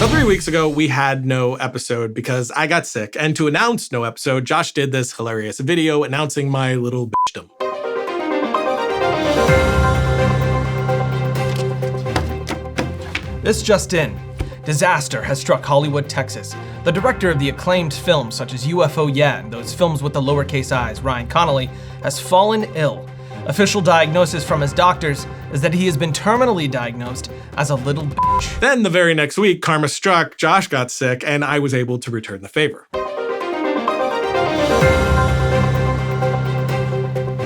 So 3 weeks ago, we had no episode because I got sick. And to announce no episode, Josh did this hilarious video announcing my little bitchdom. This just in. Disaster has struck Hollywood, Texas. The director of the acclaimed films such as UFO Yeah and those films with the lowercase i's, Ryan Connolly, has fallen ill. Official diagnosis from his doctors is that he has been terminally diagnosed as a little bitch. Then the very next week, karma struck, Josh got sick, and I was able to return the favor.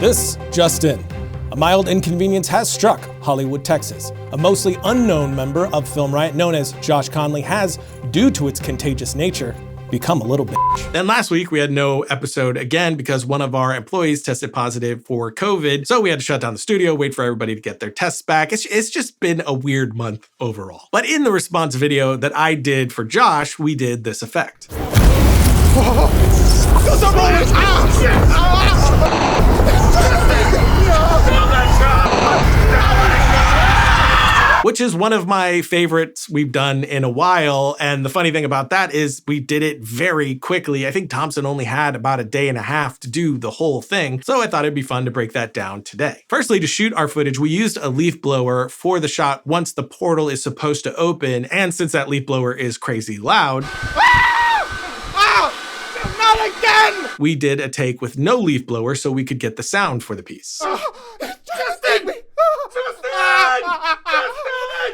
This just in. A mild inconvenience has struck Hollywood, Texas. A mostly unknown member of Film Riot known as Josh Conley has, due to its contagious nature, become a little bitch. Then last week we had no episode again because one of our employees tested positive for COVID. So we had to shut down the studio, wait for everybody to get their tests back. It's just been a weird month overall. But in the response video that I did for Josh, we did this effect. Which is one of my favorites we've done in a while. And the funny thing about that is we did it very quickly. I think Thompson only had about a day and a half to do the whole thing. So I thought it'd be fun to break that down today. Firstly, to shoot our footage, we used a leaf blower for the shot once the portal is supposed to open. And since that leaf blower is crazy loud, not again! We did a take with no leaf blower so we could get the sound for the piece.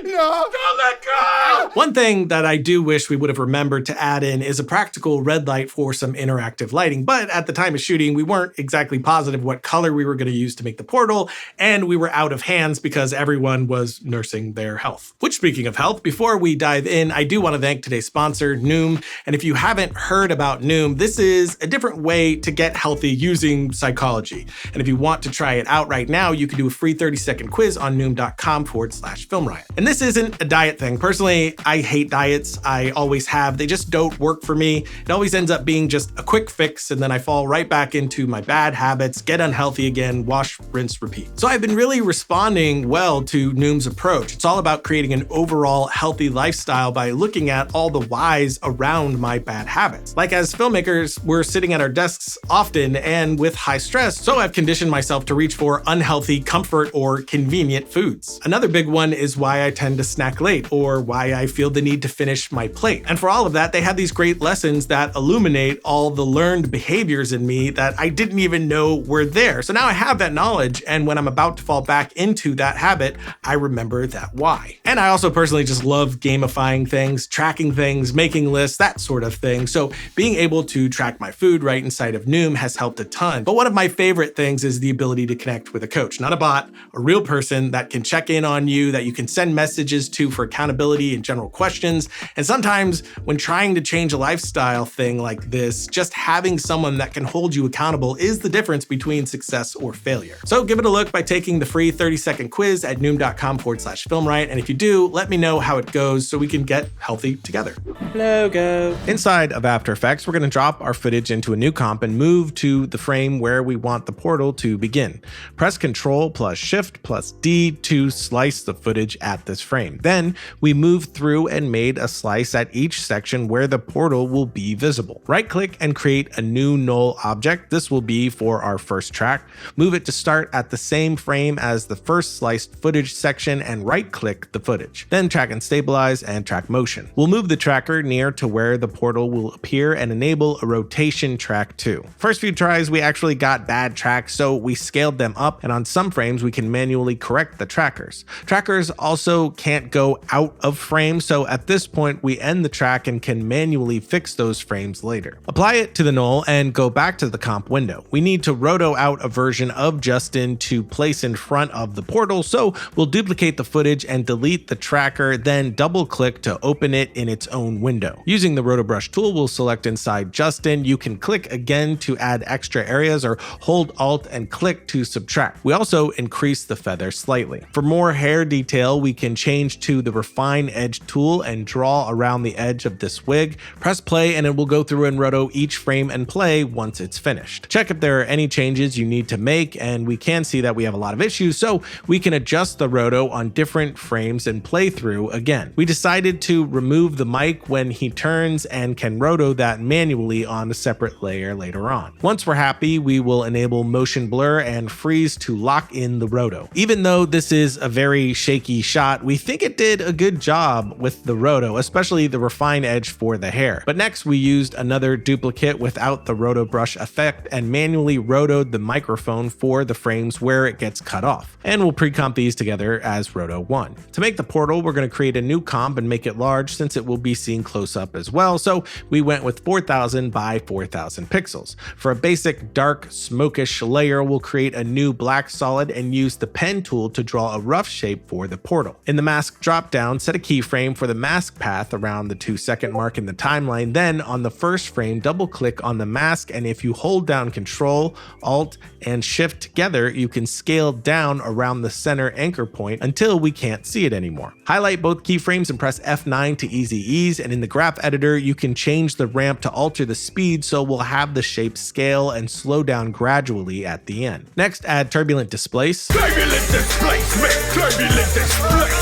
No. Don't let go! One thing that I do wish we would have remembered to add in is a practical red light for some interactive lighting. But at the time of shooting, we weren't exactly positive what color we were going to use to make the portal, and we were out of hands because everyone was nursing their health. Which, speaking of health, before we dive in, I do want to thank today's sponsor, Noom. And if you haven't heard about Noom, this is a different way to get healthy using psychology. And if you want to try it out right now, you can do a free 30-second quiz on noom.com/filmriot. And this isn't a diet thing. Personally, I hate diets. I always have. They just don't work for me. It always ends up being just a quick fix, and then I fall right back into my bad habits, get unhealthy again, wash, rinse, repeat. So I've been really responding well to Noom's approach. It's all about creating an overall healthy lifestyle by looking at all the whys around my bad habits. Like as filmmakers, we're sitting at our desks often and with high stress, so I've conditioned myself to reach for unhealthy comfort or convenient foods. Another big one is why I tend to snack late, or why I feel the need to finish my plate. And for all of that, they have these great lessons that illuminate all the learned behaviors in me that I didn't even know were there. So now I have that knowledge, and when I'm about to fall back into that habit, I remember that why. And I also personally just love gamifying things, tracking things, making lists, that sort of thing. So being able to track my food right inside of Noom has helped a ton. But one of my favorite things is the ability to connect with a coach, not a bot, a real person that can check in on you, that you can send messages to for accountability and general questions. And sometimes when trying to change a lifestyle thing like this, just having someone that can hold you accountable is the difference between success or failure. So give it a look by taking the free 30-second quiz at noom.com/filmriot. And if you do, let me know how it goes so we can get healthy together. Logo. Inside of After Effects, we're going to drop our footage into a new comp and move to the frame where we want the portal to begin. Press Ctrl+Shift+D to slice the footage at this frame. Then we moved through and made a slice at each section where the portal will be visible. Right-click and create a new null object. This will be for our first track. Move it to start at the same frame as the first sliced footage section and right-click the footage. Then track and stabilize and track motion. We'll move the tracker near to where the portal will appear and enable a rotation track too. First few tries, we actually got bad tracks, so we scaled them up, and on some frames, we can manually correct the trackers. Trackers also can't go out of frame, so at this point, we end the track and can manually fix those frames later. Apply it to the null and go back to the comp window. We need to roto out a version of Justin to place in front of the portal, so we'll duplicate the footage and delete the tracker, then double-click to open it in its own window. Using the RotoBrush tool, we'll select inside Justin. You can click again to add extra areas or hold Alt and click to subtract. We also increase the feather slightly. For more hair detail, we can change to the Refine Edge Shift tool and draw around the edge of this wig. Press play and it will go through and roto each frame and play once it's finished. Check if there are any changes you need to make, and we can see that we have a lot of issues, so we can adjust the roto on different frames and play through again. We decided to remove the mic when he turns and can roto that manually on a separate layer later on. Once we're happy, we will enable motion blur and freeze to lock in the roto. Even though this is a very shaky shot, we think it did a good job with the roto, especially the refine edge for the hair. But next we used another duplicate without the roto brush effect and manually rotoed the microphone for the frames where it gets cut off. And we'll pre-comp these together as roto 1. To make the portal, we're going to create a new comp and make it large since it will be seen close up as well, so we went with 4000 by 4000 pixels. For a basic dark smokish layer, we'll create a new black solid and use the pen tool to draw a rough shape for the portal. In the mask dropdown, set a keyframe for the mask path around the 2-second mark in the timeline. Then on the first frame, double click on the mask, and if you hold down Control, Alt, and Shift together, you can scale down around the center anchor point until we can't see it anymore. Highlight both keyframes and press F9 to easy ease, and in the graph editor, you can change the ramp to alter the speed so we'll have the shape scale and slow down gradually at the end. Next, add turbulent displace.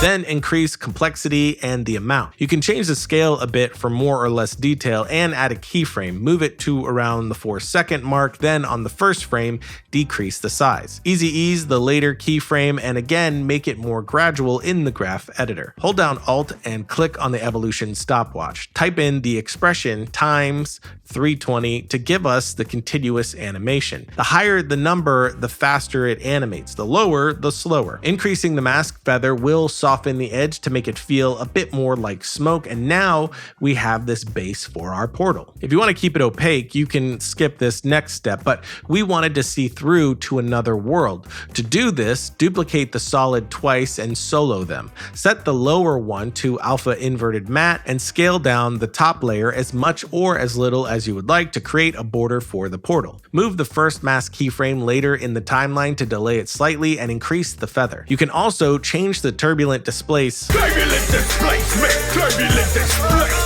Then increase complexity and the amount. You can change the scale a bit for more or less detail and add a keyframe. Move it to around the 4-second mark, then on the first frame, decrease the size. Easy ease the later keyframe and again make it more gradual in the graph editor. Hold down Alt and click on the evolution stopwatch. Type in the expression times 320 to give us the continuous animation. The higher the number, the faster it animates. The lower, the slower. Increasing the mask feather will soften the edge to make it feel a bit more like smoke, and now we have this base for our portal. If you want to keep it opaque, you can skip this next step, but we wanted to see through to another world. To do this, duplicate the solid twice and solo them. Set the lower one to alpha inverted matte and scale down the top layer as much or as little as you would like to create a border for the portal. Move the first mask keyframe later in the timeline to delay it slightly and increase the feather. You can also change the turbulent displace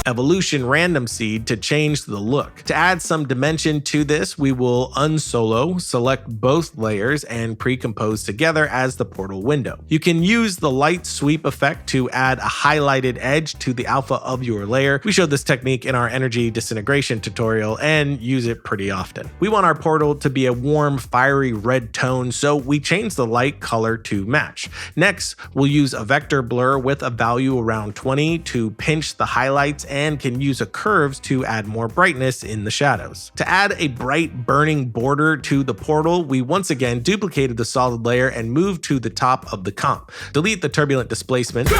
evolution random seed to change the look. To add some dimension to this, we will unsolo, select both layers, and pre-compose together as the portal window. You can use the light sweep effect to add a highlighted edge to the alpha of your layer. We showed this technique in our energy disintegration tutorial and use it pretty often. We want our portal to be a warm, fiery red tone, so we change the light color to match. Next, we'll use a vector blur with a value around 20 to pinch the highlights and can use a curves to add more brightness in the shadows. To add a bright burning border to the portal, we once again duplicated the solid layer and moved to the top of the comp. Delete the turbulent displacement.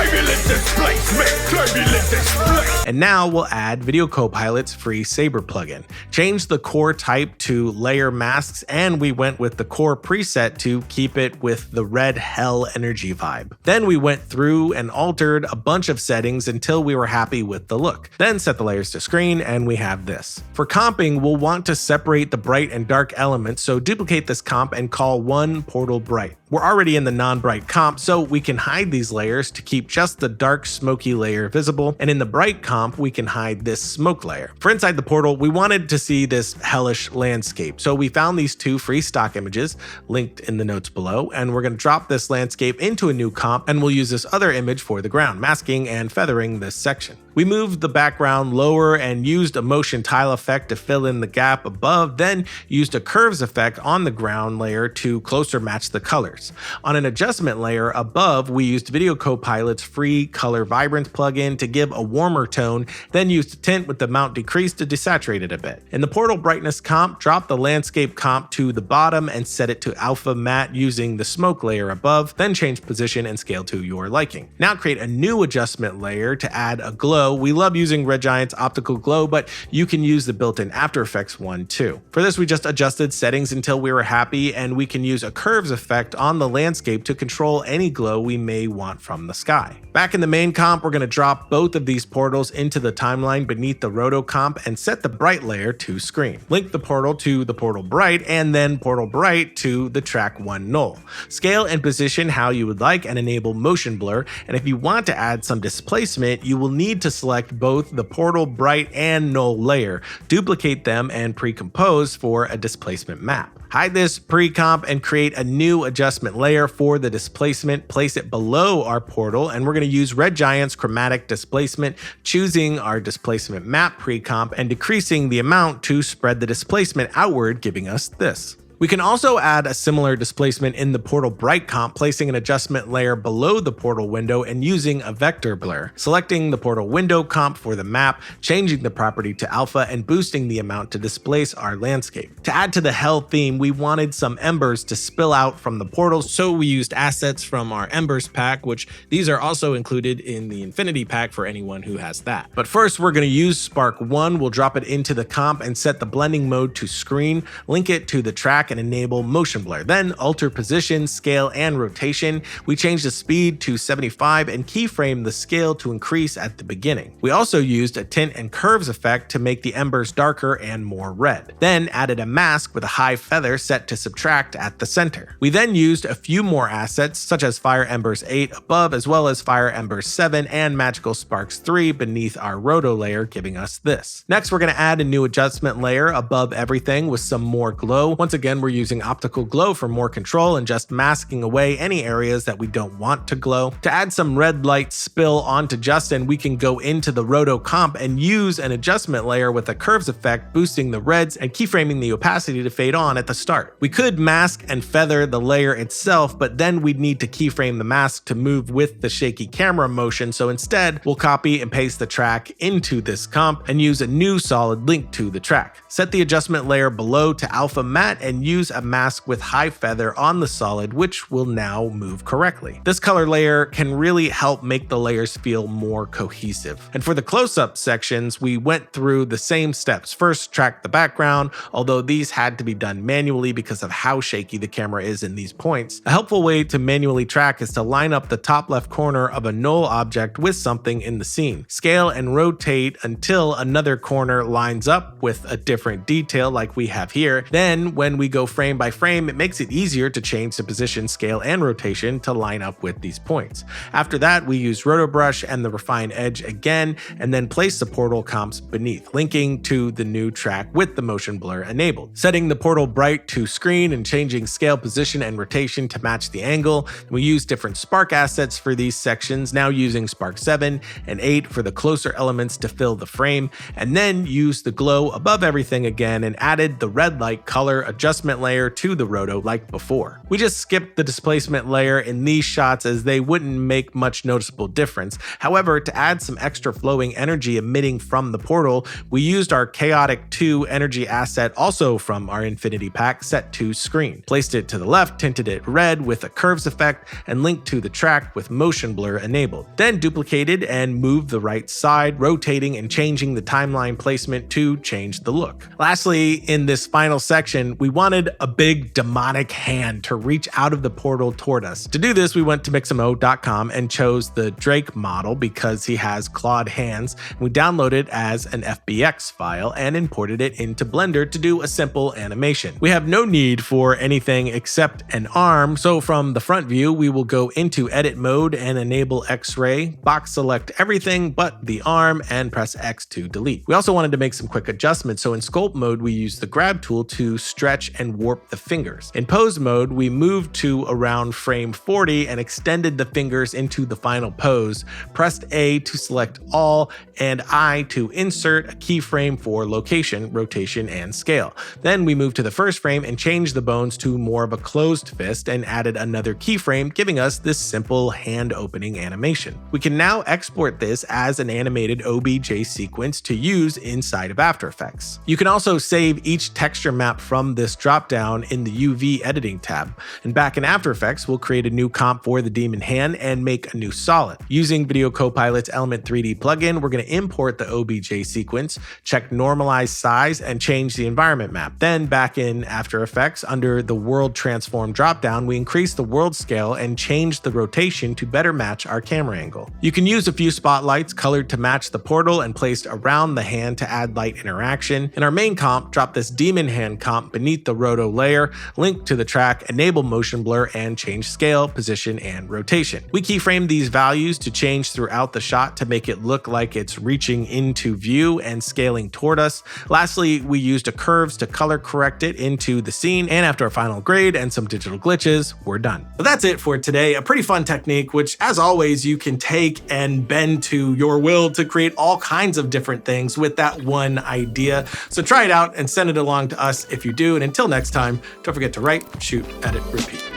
And now we'll add Video Copilot's free Saber plugin. Change the core type to layer masks, and we went with the core preset to keep it with the red hell energy vibe. Then we went through and altered a bunch of settings until we were happy with the look. Then set the layers to screen and we have this. For comping, we'll want to separate the bright and dark elements, so duplicate this comp and call one portal bright. We're already in the non-bright comp, so we can hide these layers to keep just the dark smoky layer visible, and in the bright comp, we can hide this smoke layer. For inside the portal, we wanted to see this hellish landscape, so we found these two free stock images linked in the notes below, and we're going to drop this landscape into a new comp, and we'll use this other image for the ground, masking and feathering this section. We moved the background lower and used a motion tile effect to fill in the gap above, then used a curves effect on the ground layer to closer match the colors. On an adjustment layer above, we used Video Copilot's free Color Vibrance plugin to give a warmer tone, then used tint with the amount decreased to desaturate it a bit. In the portal brightness comp, drop the landscape comp to the bottom and set it to alpha matte using the smoke layer above, then change position and scale to your liking. Now create a new adjustment layer to add a glow. We love using Red Giant's optical glow, but you can use the built-in After Effects one too. For this, we just adjusted settings until we were happy, and we can use a curves effect on on the landscape to control any glow we may want from the sky. Back in the main comp, we're going to drop both of these portals into the timeline beneath the roto comp and set the bright layer to screen. Link the portal to the portal bright and then portal bright to the track 1 null. Scale and position how you would like and enable motion blur, and if you want to add some displacement, you will need to select both the portal bright and null layer, duplicate them and pre-compose for a displacement map. Hide this pre-comp and create a new adjustment layer for the displacement, place it below our portal, and we're going to use Red Giant's chromatic displacement, choosing our displacement map pre-comp and decreasing the amount to spread the displacement outward, giving us this. We can also add a similar displacement in the portal bright comp, placing an adjustment layer below the portal window and using a vector blur. Selecting the portal window comp for the map, changing the property to alpha and boosting the amount to displace our landscape. To add to the hell theme, we wanted some embers to spill out from the portal, so we used assets from our embers pack, which these are also included in the infinity pack for anyone who has that. But first we're going to use spark 1, we'll drop it into the comp and set the blending mode to screen, link it to the track and enable motion blur. Then alter position, scale, and rotation. We change the speed to 75 and keyframe the scale to increase at the beginning. We also used a tint and curves effect to make the embers darker and more red. Then added a mask with a high feather set to subtract at the center. We then used a few more assets such as Fire Embers 8 above as well as Fire Embers 7 and Magical Sparks 3 beneath our roto layer, giving us this. Next we're going to add a new adjustment layer above everything with some more glow. Once again, we're using optical glow for more control and just masking away any areas that we don't want to glow. To add some red light spill onto Justin, we can go into the roto comp and use an adjustment layer with a curves effect, boosting the reds and keyframing the opacity to fade on at the start. We could mask and feather the layer itself, but then we'd need to keyframe the mask to move with the shaky camera motion, so instead we'll copy and paste the track into this comp and use a new solid link to the track. Set the adjustment layer below to alpha matte and use a mask with high feather on the solid, which will now move correctly. This color layer can really help make the layers feel more cohesive. And for the close-up sections, we went through the same steps. First, track the background, although these had to be done manually because of how shaky the camera is in these points. A helpful way to manually track is to line up the top left corner of a null object with something in the scene. Scale and rotate until another corner lines up with a different detail like we have here. Then when we go frame by frame, it makes it easier to change the position, scale, and rotation to line up with these points. After that, we use roto brush and the refine edge again, and then place the portal comps beneath, linking to the new track with the motion blur enabled. Setting the portal bright to screen and changing scale, position, and rotation to match the angle. We use different spark assets for these sections, now using spark 7 and 8 for the closer elements to fill the frame, and then use the glow above everything again and added the red light color adjustment layer to the roto like before. We just skipped the displacement layer in these shots as they wouldn't make much noticeable difference. However, to add some extra flowing energy emitting from the portal, we used our Chaotic 2 energy asset also from our Infinity pack set to screen. Placed it to the left, tinted it red with a curves effect, and linked to the track with motion blur enabled. Then duplicated and moved the right side, rotating and changing the timeline placement to change the look. Lastly, in this final section, we wanted a big demonic hand to reach out of the portal toward us. To do this, we went to mixamo.com and chose the Drake model because he has clawed hands. We downloaded it as an FBX file and imported it into Blender to do a simple animation. We have no need for anything except an arm, so from the front view, we will go into edit mode and enable X-ray, box select everything but the arm, and press X to delete. We also wanted to make some quick adjustments, so in sculpt mode, we use the grab tool to stretch and warp the fingers. In pose mode, we moved to around frame 40 and extended the fingers into the final pose, pressed A to select all, and I to insert a keyframe for location, rotation, and scale. Then we moved to the first frame and changed the bones to more of a closed fist and added another keyframe, giving us this simple hand opening animation. We can now export this as an animated OBJ sequence to use inside of After Effects. You can also save each texture map from this drop dropdown in the UV editing tab. And back in After Effects, we'll create a new comp for the demon hand and make a new solid. Using Video Copilot's Element 3D plugin, we're going to import the OBJ sequence, check normalize size, and change the environment map. Then back in After Effects, under the World Transform dropdown, we increase the world scale and change the rotation to better match our camera angle. You can use a few spotlights colored to match the portal and placed around the hand to add light interaction. In our main comp, drop this demon hand comp beneath the roto layer, link to the track, enable motion blur, and change scale, position, and rotation. We keyframe these values to change throughout the shot to make it look like it's reaching into view and scaling toward us. Lastly, we used curves to color correct it into the scene, and after a final grade and some digital glitches, we're done. So that's it for today. A pretty fun technique, which as always, you can take and bend to your will to create all kinds of different things with that one idea. So try it out and send it along to us if you do. And until next time, don't forget to write, shoot, edit, repeat.